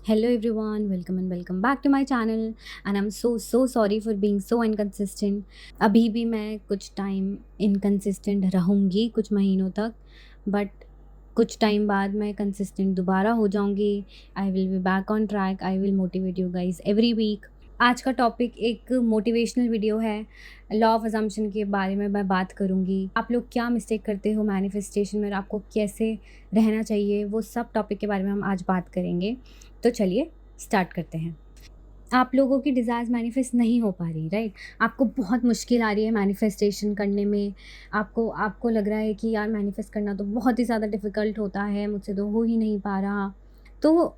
Hello everyone, welcome and welcome back to my channel and I'm so sorry for being so inconsistent. अभी भी मैं कुछ time inconsistent रहूँगी कुछ महीनों तक, बट कुछ टाइम बाद मैं कंसिस्टेंट दोबारा हो जाऊँगी. I will be back on track. I will motivate you guys every week. आज का टॉपिक एक मोटिवेशनल वीडियो है. लॉ ऑफ अजम्पशन के बारे में मैं बात करूँगी. आप लोग क्या मिस्टेक करते हो मैनिफेस्टेशन में और आपको कैसे रहना चाहिए, वो सब टॉपिक के बारे में हम आज बात करेंगे. तो चलिए स्टार्ट करते हैं. आप लोगों की डिज़ायर्स मैनिफेस्ट नहीं हो पा रही, राइट? आपको बहुत मुश्किल आ रही है मैनिफेस्टेशन करने में. आपको आपको लग रहा है कि यार मैनिफेस्ट करना तो बहुत ही ज़्यादा डिफ़िकल्ट होता है, मुझसे तो हो ही नहीं पा रहा. तो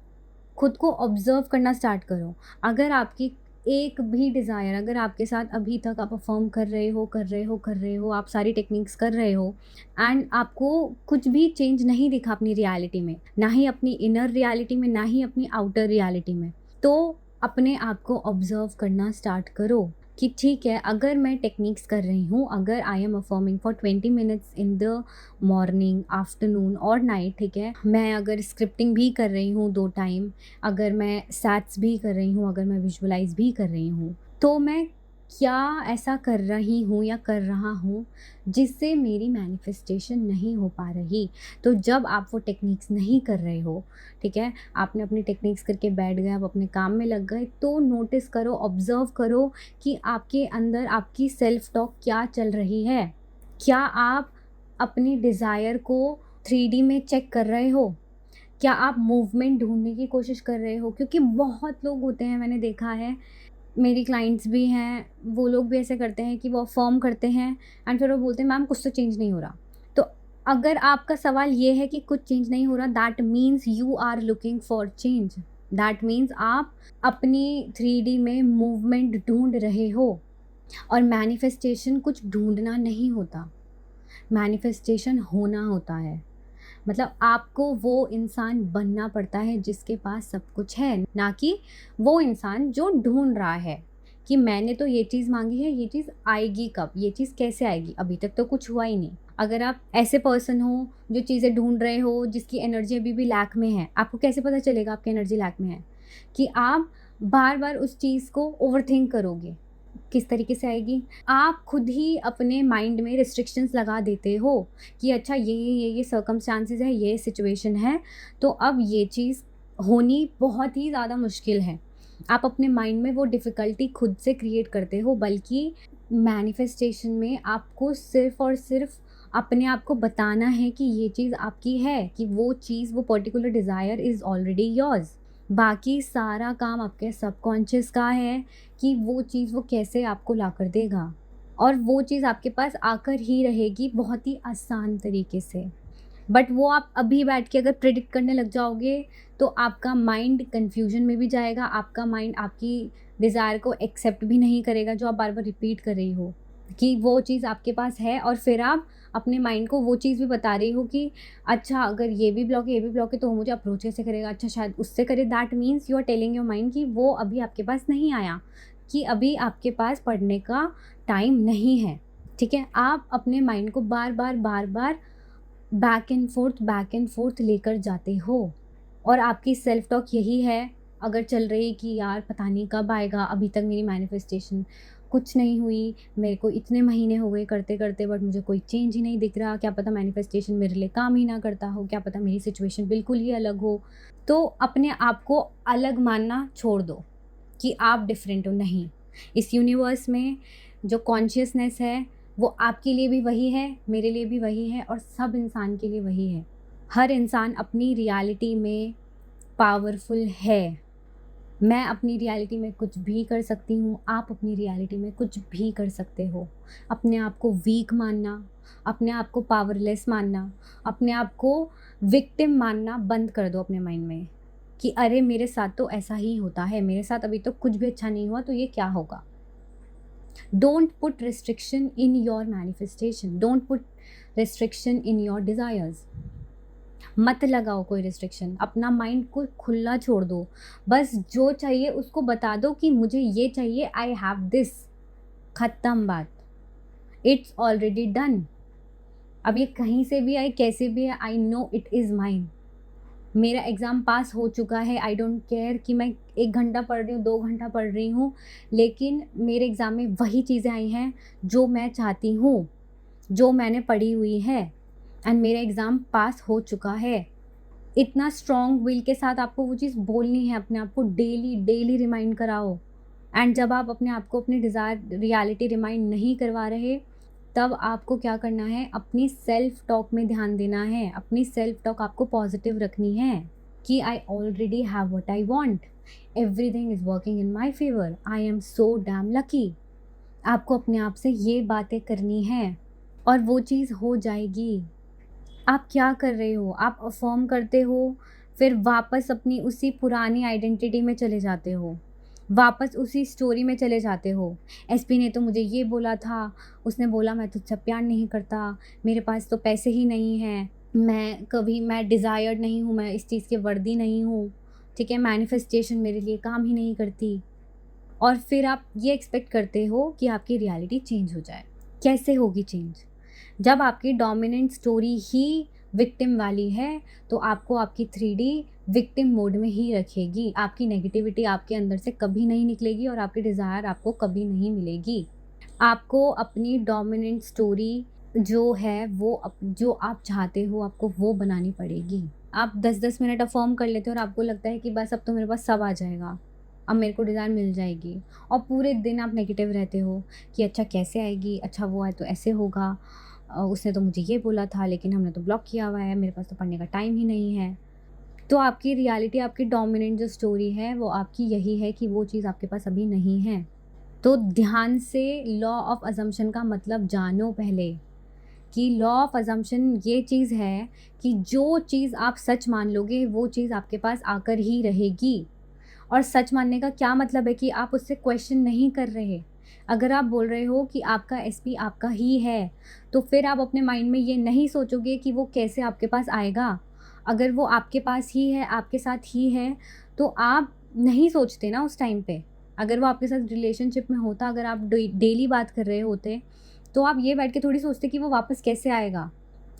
खुद को ऑब्ज़र्व करना स्टार्ट करो. अगर आपकी एक भी डिज़ायर, अगर आपके साथ अभी तक आप अफ़र्म कर रहे हो, आप सारी टेक्निक्स कर रहे हो एंड आपको कुछ भी चेंज नहीं दिखा अपनी रियलिटी में, ना ही अपनी इनर रियलिटी में, ना ही अपनी आउटर रियलिटी में, तो अपने आप को ऑब्ज़र्व करना स्टार्ट करो कि ठीक है, अगर मैं टेक्निक्स कर रही हूँ, अगर I am affirming for 20 minutes in the morning, afternoon और नाइट, ठीक है, मैं अगर स्क्रिप्टिंग भी कर रही हूँ 2 टाइम, अगर मैं सैट्स भी कर रही हूँ, अगर मैं विजुअलाइज़ भी कर रही हूँ, तो मैं क्या ऐसा कर रही हूँ या कर रहा हूँ जिससे मेरी मैनिफेस्टेशन नहीं हो पा रही. तो जब आप वो टेक्निक्स नहीं कर रहे हो, ठीक है, आपने अपनी टेक्निक्स करके बैठ गए, आप अपने काम में लग गए, तो नोटिस करो, ऑब्ज़र्व करो कि आपके अंदर आपकी सेल्फ टॉक क्या चल रही है. क्या आप अपनी डिज़ायर को 3D में चेक कर रहे हो? क्या आप मूवमेंट ढूँढने की कोशिश कर रहे हो? क्योंकि बहुत लोग होते हैं, मैंने देखा है, मेरी क्लाइंट्स भी हैं, वो लोग भी ऐसे करते हैं कि वो अफ़र्म करते हैं एंड फिर वो बोलते हैं मैम कुछ तो चेंज नहीं हो रहा. तो अगर आपका सवाल ये है कि कुछ चेंज नहीं हो रहा, that means you are looking for change. That means आप अपनी 3D में मूवमेंट ढूँढ रहे हो. और मैनिफेस्टेशन कुछ ढूँढना नहीं होता, मैनिफेस्टेशन होना होता है. मतलब आपको वो इंसान बनना पड़ता है जिसके पास सब कुछ है, ना कि वो इंसान जो ढूँढ रहा है कि मैंने तो ये चीज़ माँगी है, ये चीज़ आएगी कब? ये चीज़ कैसे आएगी? अभी तक तो कुछ हुआ ही नहीं. अगर आप ऐसे पर्सन हो जो चीज़ें ढूँढ रहे हो, जिसकी एनर्जी अभी भी लैक में है, आपको कैसे पता चलेगा आपकी एनर्जी लैक में है? कि आप बार-बार उस चीज़ को ओवरथिंक करोगे. किस तरीके से आएगी? आप खुद ही अपने माइंड में रिस्ट्रिक्शंस लगा देते हो कि अच्छा ये सर्कमस्टांसेस है, ये सिचुएशन है, तो अब ये चीज़ होनी बहुत ही ज़्यादा मुश्किल है. आप अपने माइंड में वो डिफ़िकल्टी खुद से क्रिएट करते हो, बल्कि मैनिफेस्टेशन में आपको सिर्फ़ और सिर्फ़ अपने आप को बताना है कि ये चीज़ आपकी है, कि वो चीज़, वो particular desire is already yours. बाकी सारा काम आपके सबकॉन्शियस का है कि वो चीज़ वो कैसे आपको लाकर देगा. और वो चीज़ आपके पास आकर ही रहेगी बहुत ही आसान तरीके से. बट वो आप अभी बैठ के अगर प्रेडिक्ट करने लग जाओगे, तो आपका माइंड कन्फ्यूजन में भी जाएगा, आपका माइंड आपकी डिज़ायर को एक्सेप्ट भी नहीं करेगा जो आप बार-बार रिपीट कर रही हो, कि वो चीज़ आपके पास है, और फिर आप अपने माइंड को वो चीज़ भी बता रही हो कि अच्छा अगर ये भी ब्लॉक है, ये भी ब्लॉक है, तो वो मुझे अप्रोच कैसे करेगा? अच्छा शायद उससे करे. That means you are telling your mind कि वो अभी आपके पास नहीं आया, कि अभी आपके पास पढ़ने का टाइम नहीं है, ठीक है? आप अपने माइंड को बार-बार बैक एंड फोर्थ लेकर जाते हो. और आपकी सेल्फ टॉक यही है अगर चल रही कि यार पता नहीं कब आएगा, अभी तक मेरी मैनिफेस्टेशन कुछ नहीं हुई, मेरे को इतने महीने हो गए करते करते, बट मुझे कोई चेंज ही नहीं दिख रहा, क्या पता मैनिफेस्टेशन मेरे लिए काम ही ना करता हो, क्या पता मेरी सिचुएशन बिल्कुल ही अलग हो. तो अपने आप को अलग मानना छोड़ दो कि आप डिफरेंट हो. नहीं, इस यूनिवर्स में जो कॉन्शियसनेस है वो आपके लिए भी वही है, मेरे लिए भी वही है, और सब इंसान के लिए वही है. हर इंसान अपनी रियलिटी में पावरफुल है. मैं अपनी रियलिटी में कुछ भी कर सकती हूँ, आप अपनी रियलिटी में कुछ भी कर सकते हो. अपने आप को वीक मानना, अपने आप को पावरलेस मानना, अपने आप को विक्टिम मानना बंद कर दो अपने माइंड में कि अरे मेरे साथ तो ऐसा ही होता है, मेरे साथ अभी तो कुछ भी अच्छा नहीं हुआ, तो ये क्या होगा. Don't put restriction in your manifestation. Don't put restriction in your desires. मत लगाओ कोई रिस्ट्रिक्शन. अपना माइंड को खुला छोड़ दो. बस जो चाहिए उसको बता दो कि मुझे ये चाहिए, आई हैव दिस. ख़त्म बात. It's already done. अब ये कहीं से भी आए, कैसे भी है, I know it is mine. मेरा एग्ज़ाम पास हो चुका है, आई डोंट केयर कि मैं 1 घंटा पढ़ रही हूँ, 2 घंटा पढ़ रही हूँ, लेकिन मेरे एग्ज़ाम में वही चीज़ें आई हैं जो मैं चाहती हूँ, जो मैंने पढ़ी हुई है, एंड मेरा एग्ज़ाम पास हो चुका है। इतना स्ट्रॉन्ग विल के साथ आपको वो चीज़ बोलनी है, अपने आप को डेली, डेली रिमाइंड कराओ। एंड जब आप अपने आप को अपनी डिज़ायर रियलिटी रिमाइंड नहीं करवा रहे, तब आपको क्या करना है, अपनी सेल्फ टॉक में ध्यान देना है। अपनी सेल्फ टॉक आपको पॉजिटिव रखनी है कि I already have what I want, everything is working in my favour, I am so damn lucky. आपको अपने आप से ये बातें करनी है और वो चीज़ हो जाएगी। आप क्या कर रहे हो? आप अफ़र्म करते हो, फिर वापस अपनी उसी पुरानी आइडेंटिटी में चले जाते हो। वापस उसी स्टोरी में चले जाते हो। एसपी ने तो मुझे ये बोला था, उसने बोला मैं तुझसे प्यार नहीं करता, मेरे पास तो पैसे ही नहीं हैं, मैं डिज़ायर्ड नहीं हूँ, मैं इस चीज़ की वर्दी नहीं हूँ, ठीक है? मैनिफेस्टेशन मेरे लिए काम ही नहीं करती। और फिर आप ये एक्सपेक्ट करते हो कि आपकी रियलिटी चेंज हो जाए। कैसे होगी चेंज? जब आपकी डोमिनेंट स्टोरी ही विक्टिम वाली है, तो आपको आपकी 3D विक्टिम मोड में ही रखेगी। आपकी नेगेटिविटी आपके अंदर से कभी नहीं निकलेगी और आपकी डिज़ायर आपको कभी नहीं मिलेगी। आपको अपनी डोमिनेंट स्टोरी जो है वो जो आप चाहते हो आपको वो बनानी पड़ेगी। आप 10-10 मिनट अफ़र्म कर लेते हो और आपको लगता है कि बस अब तो मेरे पास सब आ जाएगा, अब मेरे को डिज़ायर मिल जाएगी, और पूरे दिन आप नेगेटिव रहते हो कि अच्छा कैसे आएगी, अच्छा वो आए तो ऐसे होगा, उसने तो मुझे ये बोला था लेकिन हमने तो ब्लॉक किया हुआ है, मेरे पास तो पढ़ने का टाइम ही नहीं है। तो आपकी रियलिटी, आपकी डोमिनेंट जो स्टोरी है वो आपकी यही है कि वो चीज़ आपके पास अभी नहीं है। तो ध्यान से लॉ ऑफ अज़म्पशन का मतलब जानो पहले, कि लॉ ऑफ अज़म्पशन ये चीज़ है कि जो चीज़ आप सच मान लोगे वो चीज़ आपके पास आकर ही रहेगी। और सच मानने का क्या मतलब है कि आप उससे क्वेश्चन नहीं कर रहे। अगर आप बोल रहे हो कि आपका एसपी आपका ही है, तो फिर आप अपने माइंड में ये नहीं सोचोगे कि वो कैसे आपके पास आएगा। अगर वो आपके पास ही है, आपके साथ ही है, तो आप नहीं सोचते ना उस टाइम पे। अगर वो आपके साथ रिलेशनशिप में होता, अगर आप डेली बात कर रहे होते, तो आप ये बैठ के थोड़ी सोचते कि वो वापस कैसे आएगा।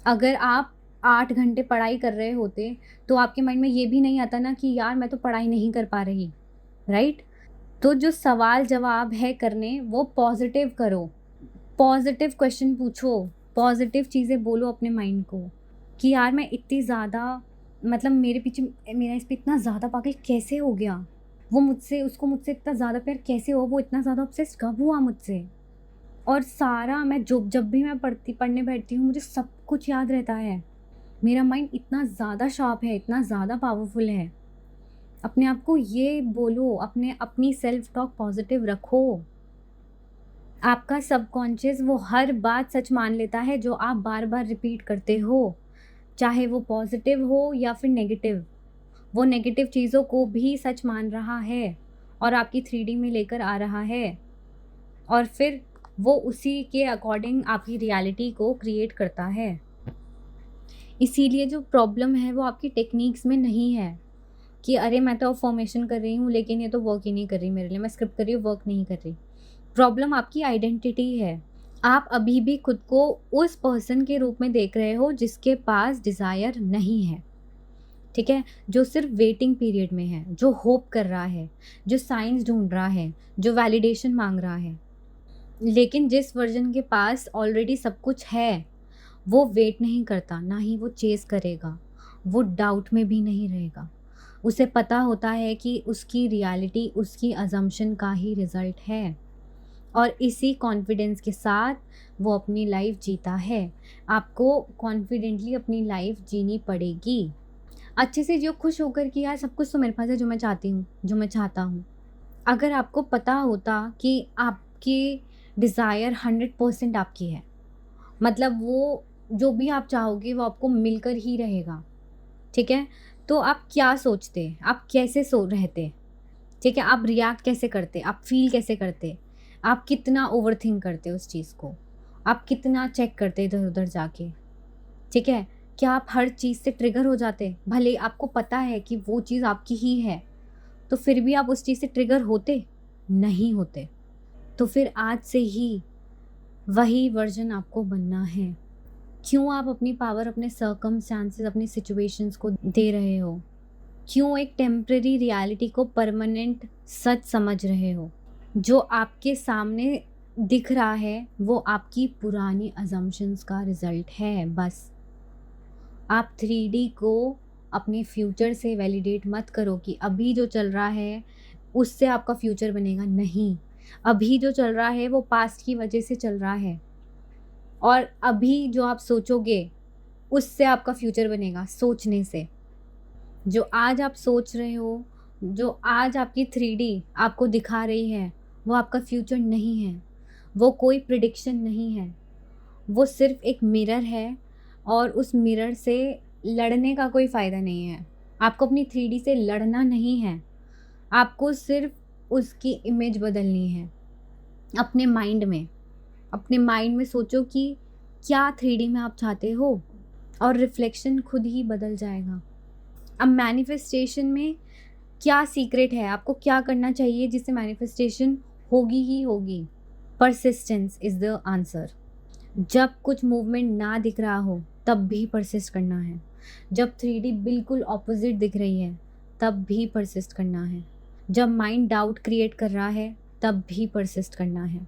अगर आप 8 घंटे पढ़ाई कर रहे होते, तो आपके माइंड में ये भी नहीं आता ना कि यार मैं तो पढ़ाई नहीं कर पा रही, राइट? तो जो सवाल जवाब है करने, वो पॉज़िटिव करो। पॉज़िटिव क्वेश्चन पूछो, पॉज़िटिव चीज़ें बोलो अपने माइंड को कि यार मैं इतनी ज़्यादा, मतलब मेरे पीछे मेरा इस पे इतना ज़्यादा पागल कैसे हो गया? उसको मुझसे इतना ज़्यादा प्यार कैसे हुआ? वो इतना ज़्यादा ऑब्सेस्ड कब हुआ मुझसे? और सारा मैं जब भी मैं पढ़ने बैठती हूँ, मुझे सब कुछ याद रहता है। मेरा माइंड इतना ज़्यादा शार्प है, इतना ज़्यादा पावरफुल है। अपने आप को ये बोलो, अपनी सेल्फ टॉक पॉज़िटिव रखो। आपका सबकॉन्शियस वो हर बात सच मान लेता है जो आप बार-बार रिपीट करते हो, चाहे वो पॉज़िटिव हो या फिर नेगेटिव। वो नेगेटिव चीज़ों को भी सच मान रहा है और आपकी 3D में लेकर आ रहा है, और फिर वो उसी के अकॉर्डिंग आपकी रियलिटी को क्रिएट करता है। इसीलिए जो प्रॉब्लम है वो आपकी टेक्निक्स में नहीं है कि अरे मैं तो फॉर्मेशन कर रही हूँ लेकिन ये तो वर्क ही नहीं कर रही मेरे लिए, मैं स्क्रिप्ट कर रही हूँ, वर्क नहीं कर रही। प्रॉब्लम आपकी आइडेंटिटी है। आप अभी भी खुद को उस पर्सन के रूप में देख रहे हो जिसके पास डिज़ायर नहीं है, ठीक है? जो सिर्फ वेटिंग पीरियड में है, जो होप कर रहा है, जो साइंस ढूँढ रहा है, जो वैलिडेशन माँग रहा है। लेकिन जिस वर्जन के पास ऑलरेडी सब कुछ है, वो वेट नहीं करता, ना ही वो चेज़ करेगा, वो डाउट में भी नहीं रहेगा। उसे पता होता है कि उसकी रियलिटी उसकी असम्पशन का ही रिज़ल्ट है, और इसी कॉन्फिडेंस के साथ वो अपनी लाइफ जीता है। आपको कॉन्फिडेंटली अपनी लाइफ जीनी पड़ेगी। अच्छे से जियो, खुश होकर कि यार सब कुछ तो मेरे पास है जो मैं चाहती हूँ, जो मैं चाहता हूँ। अगर आपको पता होता कि आपकी डिज़ायर 100% आपकी है, मतलब वो जो भी आप चाहोगे वो आपको मिलकर ही रहेगा, ठीक है? तो आप क्या सोचते? आप कैसे रहते? ठीक है? आप रिएक्ट कैसे करते? आप फ़ील कैसे करते? आप कितना ओवरथिंक करते उस चीज़ को? आप कितना चेक करते इधर-उधर जाके? ठीक है? क्या आप हर चीज़ से ट्रिगर हो जाते? भले आपको पता है कि वो चीज़ आपकी ही है, तो फिर भी आप उस चीज़ से ट्रिगर होते? नहीं होते। तो फिर आज से ही वही वर्ज़न आपको बनना है। क्यों आप अपनी पावर अपने सर्कमस्टेंसेस, अपनी सिचुएशंस को दे रहे हो? क्यों एक टेम्पररी रियलिटी को परमानेंट सच समझ रहे हो? जो आपके सामने दिख रहा है वो आपकी पुरानी अजम्पशंस का रिजल्ट है बस। आप 3D को अपने फ्यूचर से वैलिडेट मत करो कि अभी जो चल रहा है उससे आपका फ्यूचर बनेगा। नहीं, अभी जो चल रहा है वो पास्ट की वजह से चल रहा है, और अभी जो आप सोचोगे उससे आपका फ्यूचर बनेगा, सोचने से। जो आज आप सोच रहे हो, जो आज आपकी 3D आपको दिखा रही है, वो आपका फ्यूचर नहीं है, वो कोई प्रिडिक्शन नहीं है, वो सिर्फ एक मिरर है। और उस मिरर से लड़ने का कोई फ़ायदा नहीं है। आपको अपनी 3D से लड़ना नहीं है, आपको सिर्फ उसकी इमेज बदलनी है अपने माइंड में। अपने माइंड में सोचो कि क्या 3D में आप चाहते हो, और रिफ्लेक्शन खुद ही बदल जाएगा। अब मैनिफेस्टेशन में क्या सीक्रेट है, आपको क्या करना चाहिए जिससे मैनिफेस्टेशन होगी ही होगी? Persistence is the answer. जब कुछ मूवमेंट ना दिख रहा हो तब भी परसिस्ट करना है। जब 3D बिल्कुल ऑपोजिट दिख रही है तब भी परसिस्ट करना है। जब माइंड डाउट क्रिएट कर रहा है तब भी परसिस्ट करना है,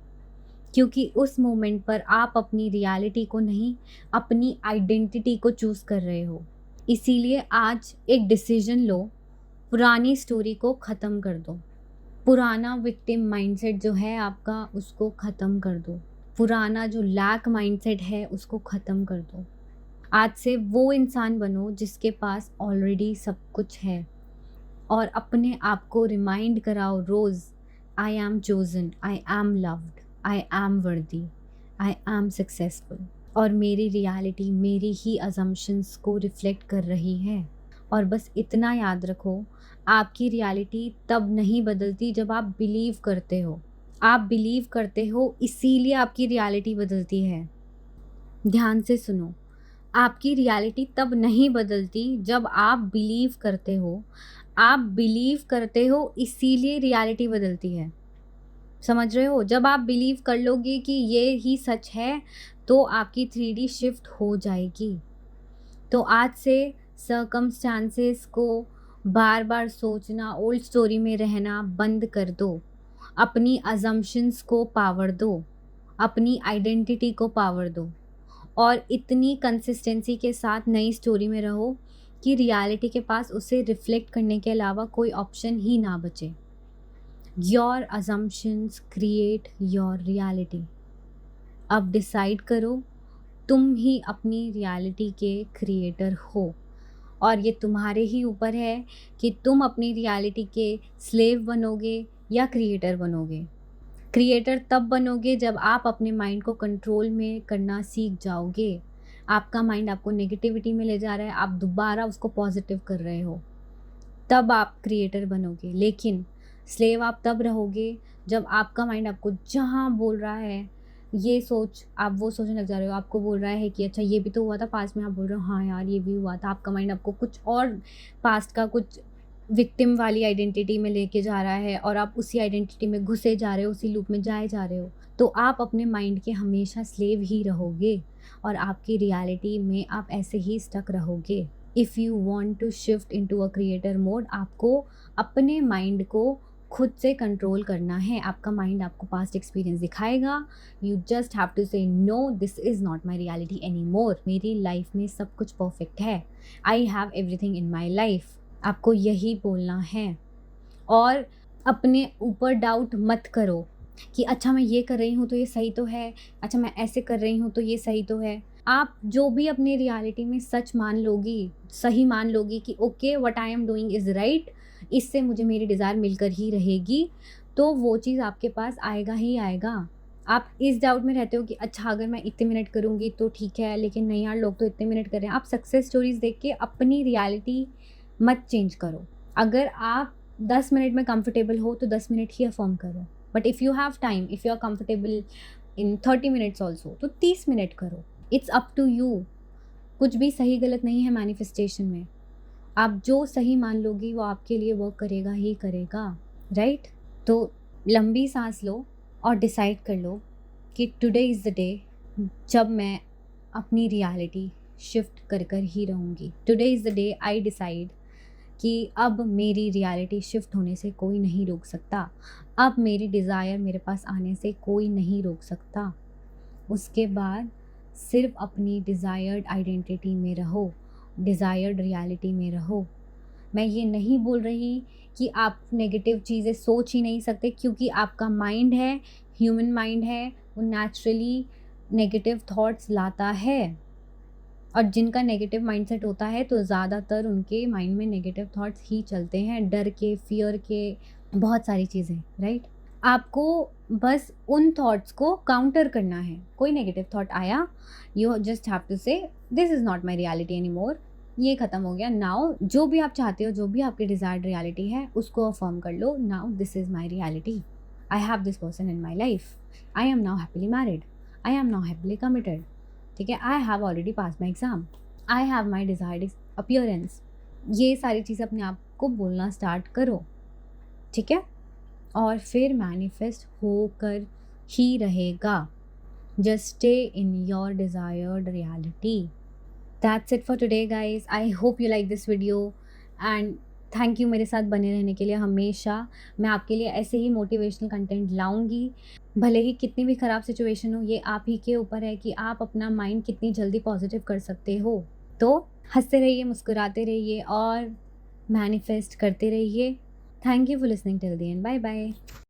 क्योंकि उस मोमेंट पर आप अपनी रियलिटी को नहीं, अपनी आइडेंटिटी को चूज़ कर रहे हो। इसीलिए आज एक डिसीजन लो, पुरानी स्टोरी को ख़त्म कर दो। पुराना विक्टिम माइंडसेट जो है आपका, उसको ख़त्म कर दो। पुराना जो लैक माइंडसेट है उसको ख़त्म कर दो। आज से वो इंसान बनो जिसके पास ऑलरेडी सब कुछ है, और अपने आप को रिमाइंड कराओ रोज़, I am chosen, I am loved, I am worthy, I am successful. और मेरी रियलिटी मेरी ही अजम्पशंस को रिफ्लेक्ट कर रही है। और बस इतना याद रखो, आपकी रियलिटी तब नहीं बदलती जब आप बिलीव करते हो। आप बिलीव करते हो इसीलिए आपकी रियलिटी बदलती है। ध्यान से सुनो, आपकी रियलिटी तब नहीं बदलती जब आप बिलीव करते हो। आप बिलीव करते हो इसीलिए रियलिटी बदलती है। समझ रहे हो? जब आप बिलीव कर लोगे कि ये ही सच है तो आपकी 3D शिफ्ट हो जाएगी। तो आज से सर्कमस्टांसेस को बार बार सोचना, ओल्ड स्टोरी में रहना बंद कर दो। अपनी अजम्पशंस को पावर दो, अपनी आइडेंटिटी को पावर दो, और इतनी कंसिस्टेंसी के साथ नई स्टोरी में रहो कि रियलिटी के पास उसे रिफ्लेक्ट करने के अलावा कोई ऑप्शन ही ना बचे। Your assumptions create your reality. अब डिसाइड करो, तुम ही अपनी रियलिटी के क्रिएटर हो, और ये तुम्हारे ही ऊपर है कि तुम अपनी रियलिटी के स्लेव बनोगे या क्रिएटर बनोगे। क्रिएटर तब बनोगे जब आप अपने माइंड को कंट्रोल में करना सीख जाओगे। आपका माइंड आपको नेगेटिविटी में ले जा रहा है, आप दोबारा उसको पॉजिटिव कर रहे हो, तब आप क्रिएटर बनोगे। लेकिन स्लेव आप तब रहोगे जब आपका माइंड आपको जहाँ बोल रहा है ये सोच, आप वो सोचने लग जा रहे हो। आपको बोल रहा है कि अच्छा ये भी तो हुआ था पास्ट में, आप बोल रहे हो हाँ यार ये भी हुआ था। आपका माइंड आपको कुछ और पास्ट का कुछ विक्टिम वाली आइडेंटिटी में लेके जा रहा है, और आप उसी आइडेंटिटी में घुसे जा रहे हो, उसी लूप में जाए जा रहे हो। तो आप अपने माइंड के हमेशा स्लेव ही रहोगे, और आपकी रियलिटी में आप ऐसे ही स्टक रहोगे। If you want to shift into a creator mode, आपको अपने माइंड को खुद से कंट्रोल करना है। आपका माइंड आपको पास्ट एक्सपीरियंस दिखाएगा, you just have to say no, this is not my reality any more. मेरी लाइफ में सब कुछ परफेक्ट है, I have everything in my life. आपको यही बोलना है। और अपने ऊपर डाउट मत करो कि अच्छा मैं ये कर रही हूँ तो ये सही तो है, अच्छा मैं ऐसे कर रही हूँ तो ये सही तो है। आप जो भी अपनी रियलिटी में सच मान लोगी, सही मान लोगी कि okay what I am doing is right, इससे मुझे मेरी डिज़ायर मिलकर ही रहेगी, तो वो चीज़ आपके पास आएगा ही आएगा। आप इस डाउट में रहते हो कि अच्छा अगर मैं इतने मिनट करूँगी तो ठीक है, लेकिन नहीं यार लोग तो इतने मिनट कर रहे हैं। आप सक्सेस स्टोरीज़ देख के अपनी रियलिटी मत चेंज करो। अगर आप 10 मिनट में कंफर्टेबल हो तो 10 मिनट ही अफर्म करो, but if you have time, if you are comfortable in 30 minutes also, तो 30 मिनट करो। It's up to you. कुछ भी सही गलत नहीं है मैनिफेस्टेशन में। आप जो सही मान लोगी वो आपके लिए वर्क करेगा ही करेगा, राइट? तो लंबी सांस लो और डिसाइड कर लो कि टुडे इज़ द डे जब मैं अपनी रियलिटी शिफ्ट कर ही रहूँगी। Today is the day I decide कि अब मेरी रियलिटी शिफ्ट होने से कोई नहीं रोक सकता, अब मेरी डिज़ायर मेरे पास आने से कोई नहीं रोक सकता। उसके बाद सिर्फ अपनी डिज़ायर्ड आइडेंटिटी में रहो, डिज़ायर्ड रियलिटी में रहो। मैं ये नहीं बोल रही कि आप नेगेटिव चीज़ें सोच ही नहीं सकते, क्योंकि आपका माइंड है, ह्यूमन माइंड है, वो नेचुरली नेगेटिव थॉट्स लाता है। और जिनका नेगेटिव माइंडसेट होता है तो ज़्यादातर उनके माइंड में नेगेटिव थॉट्स ही चलते हैं, डर के, फ़ियर के, बहुत सारी चीज़ें, राइट? आपको बस उन थॉट्स को काउंटर करना है। कोई नेगेटिव थॉट आया, यू जस्ट हैव टू से this is not my reality anymore, ये ख़त्म हो गया। नाउ जो भी आप चाहते हो, जो भी आपकी डिज़ायर्ड रियलिटी है, उसको अफ़र्म कर लो। Now this is my reality, I have this person in my life, I am now happily married, I am now happily committed, ठीक है, I have already pass my exam, I have my desired appearance. ये सारी चीज़ें अपने आप को बोलना start करो, ठीक है? और फिर मैनिफेस्ट होकर ही रहेगा। Just stay in your desired reality. That's it for today guys. I hope you like this video and thank you मेरे साथ बने रहने के लिए हमेशा। मैं आपके लिए ऐसे ही मोटिवेशनल कंटेंट लाऊंगी, भले ही कितनी भी ख़राब सिचुएशन हो। ये आप ही के ऊपर है कि आप अपना माइंड कितनी जल्दी पॉजिटिव कर सकते हो। तो हंसते रहिए, मुस्कुराते रहिए और मैनिफेस्ट करते रहिए। Thank you for listening till the end. Bye bye.